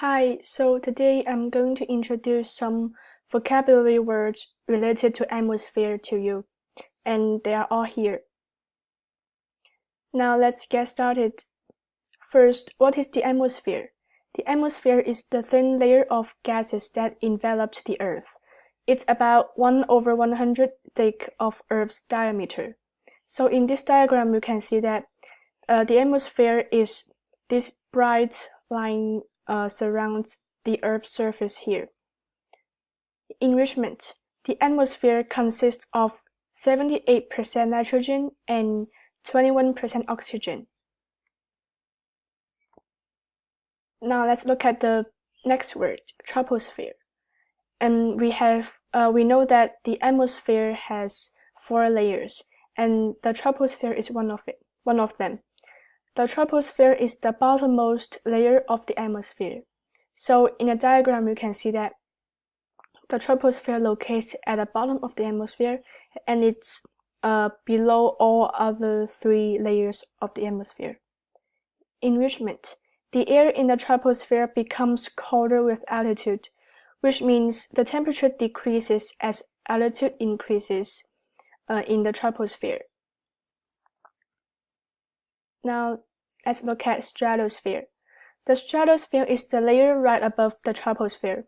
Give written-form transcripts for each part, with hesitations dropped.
Hi, so today I'm going to introduce some vocabulary words related to atmosphere to you, and they are all here. Now let's get started. First, what is the atmosphere? The atmosphere is the thin layer of gases that envelops the Earth. It's about 1/100 thick of Earth's diameter. So in this diagram, you can see that the atmosphere is this bright line surrounds the Earth's surface here. Enrichment. The atmosphere consists of 78% nitrogen and 21% oxygen. Now let's look at the next word, troposphere. And we know that the atmosphere has 4 layers, and the troposphere is one of them. The troposphere is the bottommost layer of the atmosphere. So in the diagram, you can see that the troposphere locates at the bottom of the atmosphere, and it's below all other 3 layers of the atmosphere. Enrichment. The air in the troposphere becomes colder with altitude, which means the temperature decreases as altitude increases in the troposphere. Now, let's look at stratosphere. The stratosphere is the layer right above the troposphere,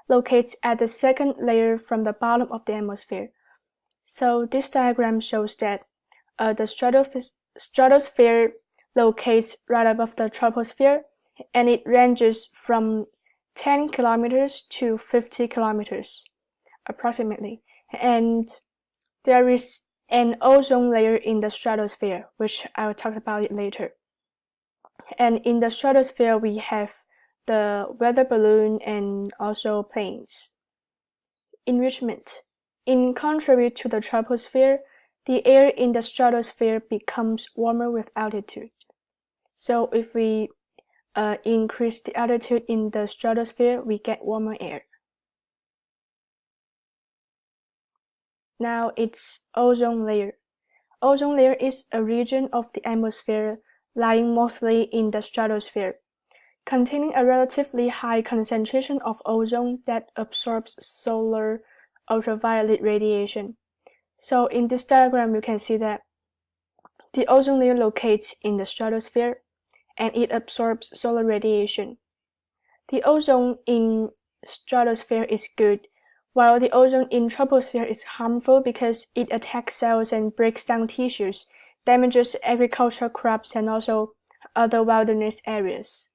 located at the second layer from the bottom of the atmosphere. So this diagram shows that the stratosphere locates right above the troposphere, and it ranges from 10 kilometers to 50 kilometers, approximately. And there is an ozone layer in the stratosphere, which I will talk about it later. And in the stratosphere, we have the weather balloon and also planes. Enrichment. In contrary to the troposphere, the air in the stratosphere becomes warmer with altitude. So if we increase the altitude in the stratosphere, we get warmer air. Now it's ozone layer. Ozone layer is a region of the atmosphere lying mostly in the stratosphere, containing a relatively high concentration of ozone that absorbs solar ultraviolet radiation. So in this diagram, you can see that the ozone layer locates in the stratosphere, and it absorbs solar radiation. The ozone in stratosphere is good, while the ozone in troposphere is harmful because it attacks cells and breaks down tissues, damages agricultural crops, and also other wilderness areas.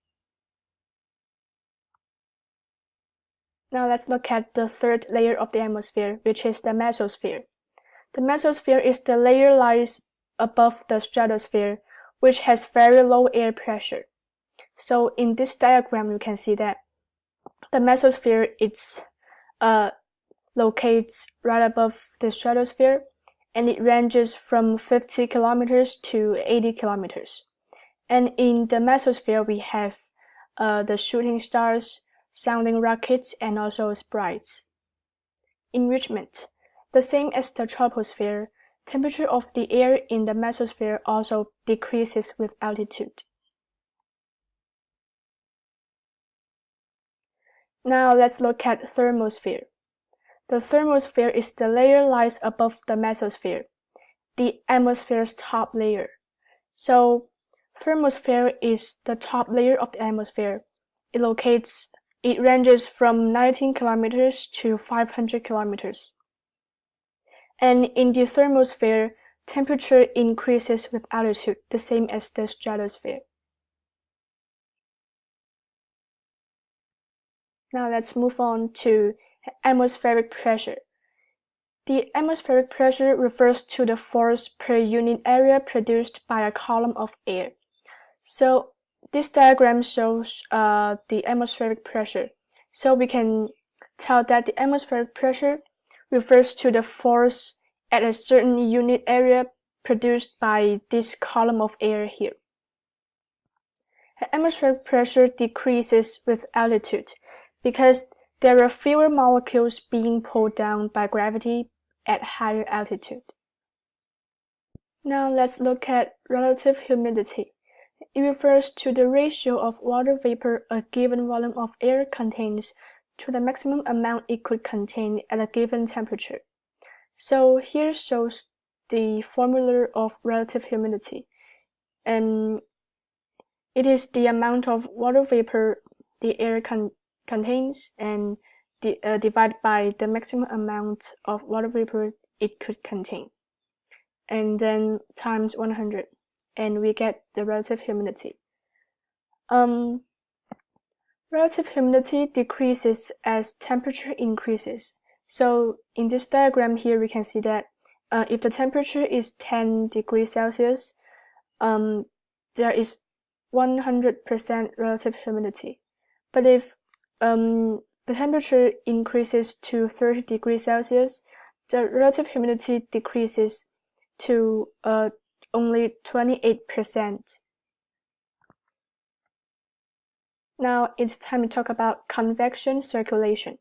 Now let's look at the third layer of the atmosphere, which is the mesosphere. The mesosphere is the layer lies above the stratosphere, which has very low air pressure. So in this diagram, you can see that the mesosphere locates right above the stratosphere, and it ranges from 50 kilometers to 80 kilometers. And in the mesosphere, we have the shooting stars, sounding rockets, and also sprites. Enrichment. The same as the troposphere, temperature of the air in the mesosphere also decreases with altitude. Now let's look at thermosphere. The thermosphere is the layer lies above the mesosphere, the atmosphere's top layer. So thermosphere is the top layer of the atmosphere. It ranges from 19 kilometers to 500 kilometers. And in the thermosphere, temperature increases with altitude, the same as the stratosphere. Now let's move on to atmospheric pressure. The atmospheric pressure refers to the force per unit area produced by a column of air. So this diagram shows the atmospheric pressure. So we can tell that the atmospheric pressure refers to the force at a certain unit area produced by this column of air here. Atmospheric pressure decreases with altitude because there are fewer molecules being pulled down by gravity at higher altitude. Now let's look at relative humidity. It refers to the ratio of water vapor a given volume of air contains to the maximum amount it could contain at a given temperature. So here shows the formula of relative humidity. And it is the amount of water vapor the air contains and divided by the maximum amount of water vapor it could contain. And then times 100. And we get the relative humidity. Relative humidity decreases as temperature increases. So in this diagram here, we can see that if the temperature is 10 degrees Celsius, there is 100% relative humidity. But if the temperature increases to 30 degrees Celsius, the relative humidity decreases to only 28%. Now it's time to talk about convection circulation.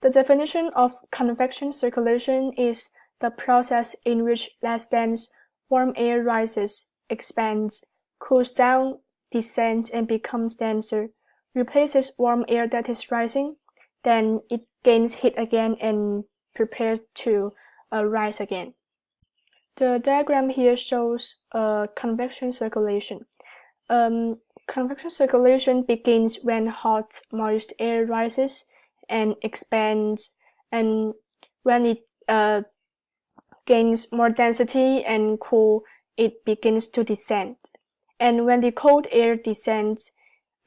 The definition of convection circulation is the process in which less dense warm air rises, expands, cools down, descends, and becomes denser, replaces warm air that is rising, then it gains heat again and prepares to rise again. The diagram here shows convection circulation. Convection circulation begins when hot, moist air rises and expands, and when it gains more density and cool, it begins to descend. And when the cold air descends,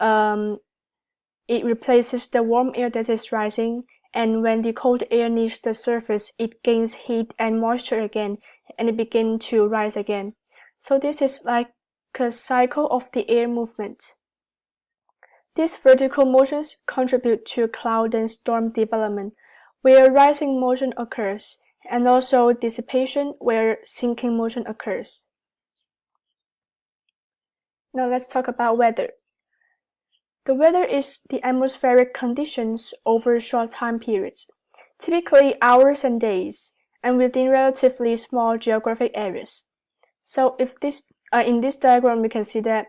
it replaces the warm air that is rising, and when the cold air leaves the surface, it gains heat and moisture again, and it begins to rise again. So this is like a cycle of the air movement. These vertical motions contribute to cloud and storm development, where rising motion occurs, and also dissipation, where sinking motion occurs. Now let's talk about weather. The weather is the atmospheric conditions over short time periods, typically hours and days, and within relatively small geographic areas. So if in this diagram, we can see that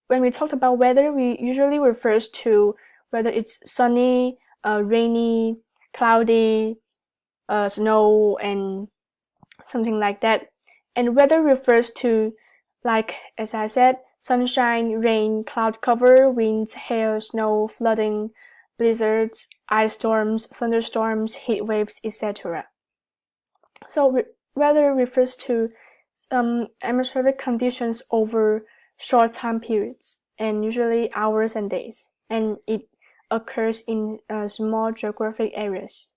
when we talk about weather, we usually refers to whether it's sunny, rainy, cloudy, snow, and something like that. And weather refers to, like as I said, sunshine, rain, cloud cover, winds, hail, snow, flooding, blizzards, ice storms, thunderstorms, heat waves, etc. So weather refers to atmospheric conditions over short time periods, and usually hours and days, and it occurs in small geographic areas.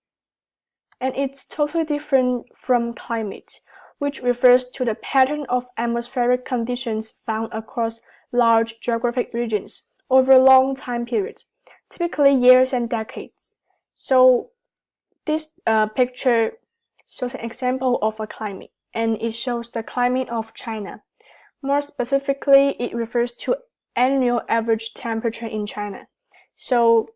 And it's totally different from climate, which refers to the pattern of atmospheric conditions found across large geographic regions over long time periods, typically years and decades. So this picture shows an example of a climate, and it shows the climate of China. More specifically, it refers to annual average temperature in China. So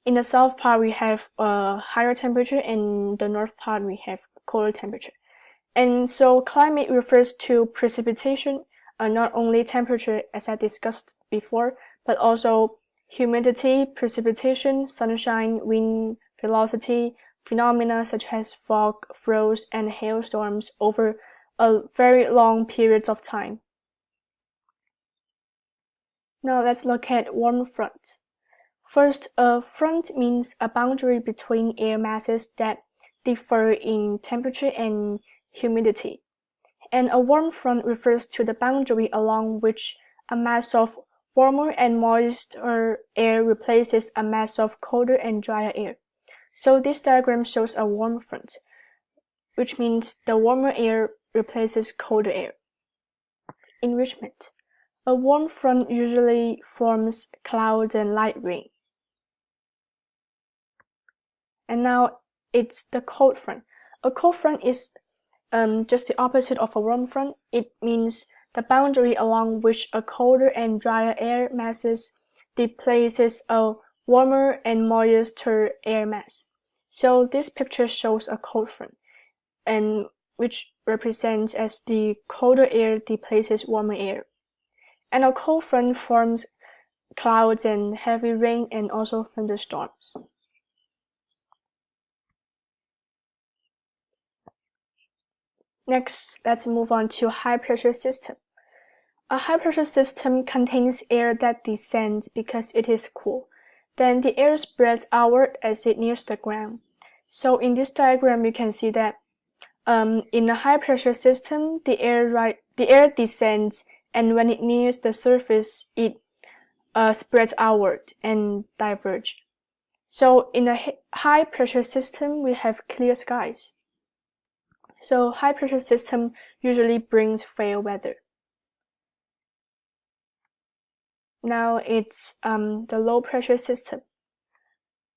in the south part, we have a higher temperature, and the north part, we have colder temperature. And so climate refers to precipitation, not only temperature as I discussed before, but also humidity, precipitation, sunshine, wind, velocity, phenomena such as fog, frost, and hailstorms over a very long periods of time. Now let's look at warm front. First, a front means a boundary between air masses that differ in temperature and humidity. And a warm front refers to the boundary along which a mass of warmer and moister air replaces a mass of colder and drier air. So this diagram shows a warm front, which means the warmer air replaces colder air. Enrichment. A warm front usually forms clouds and light rain. And now it's the cold front. A cold front is just the opposite of a warm front. It means the boundary along which a colder and drier air masses displaces a warmer and moister air mass. So this picture shows a cold front, and which represents as the colder air displaces warmer air. And a cold front forms clouds and heavy rain and also thunderstorms. Next, let's move on to high-pressure system. A high-pressure system contains air that descends because it is cool. Then the air spreads outward as it nears the ground. So in this diagram, you can see that in a high-pressure system, the air descends, and when it nears the surface, it spreads outward and diverges. So in a high-pressure system, we have clear skies. So high-pressure system usually brings fair weather. Now it's the low-pressure system.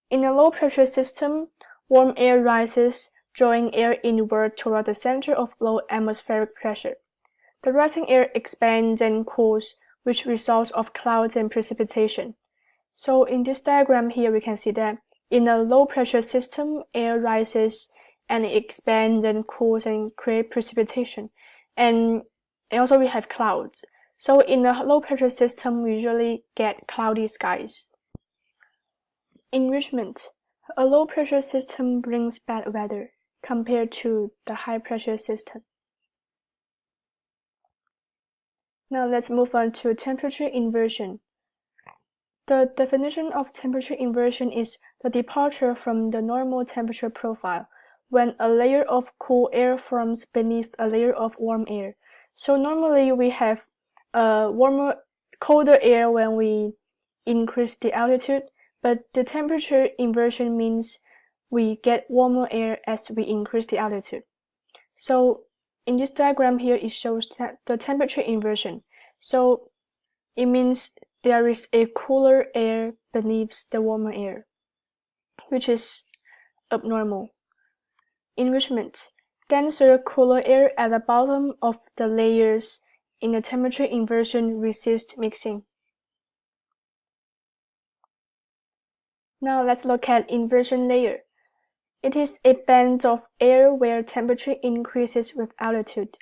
In a low-pressure system, warm air rises, drawing air inward toward the center of low atmospheric pressure. The rising air expands and cools, which results of clouds and precipitation. So in this diagram here, we can see that in a low-pressure system, air rises and it expands and cools and creates precipitation. And also we have clouds. So in a low-pressure system, we usually get cloudy skies. Enrichment. A low-pressure system brings bad weather compared to the high-pressure system. Now let's move on to temperature inversion. The definition of temperature inversion is the departure from the normal temperature profile when a layer of cool air forms beneath a layer of warm air. So normally we have colder air when we increase the altitude, but the temperature inversion means we get warmer air as we increase the altitude. So in this diagram here, it shows that the temperature inversion. So it means there is a cooler air beneath the warmer air, which is abnormal. Enrichment. Denser, cooler air at the bottom of the layers in the temperature inversion resist mixing. Now let's look at inversion layer. It is a band of air where temperature increases with altitude.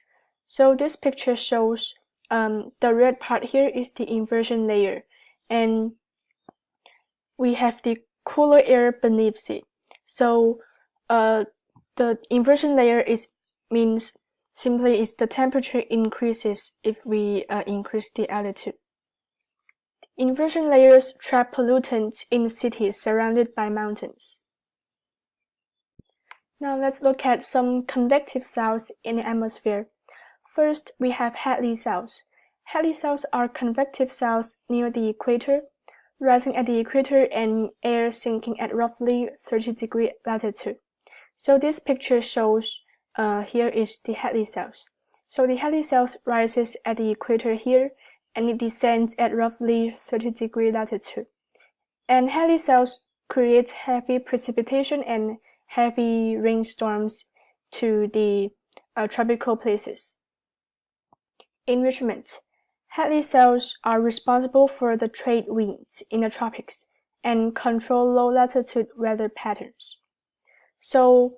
So this picture shows the red part here is the inversion layer, and we have the cooler air beneath it. So the inversion layer means simply is the temperature increases if we increase the altitude. Inversion layers trap pollutants in cities surrounded by mountains. Now let's look at some convective cells in the atmosphere. First, we have Hadley cells. Hadley cells are convective cells near the equator, rising at the equator and air sinking at roughly 30-degree latitude. So this picture shows here is the Hadley cells. So the Hadley cells rises at the equator here, and it descends at roughly 30-degree latitude. And Hadley cells create heavy precipitation and heavy rainstorms to the tropical places. Enrichment. Hadley cells are responsible for the trade winds in the tropics and control low-latitude weather patterns. So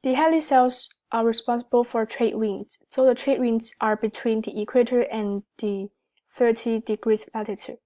the Hadley cells are responsible for trade winds. So the trade winds are between the equator and the 30 degrees latitude.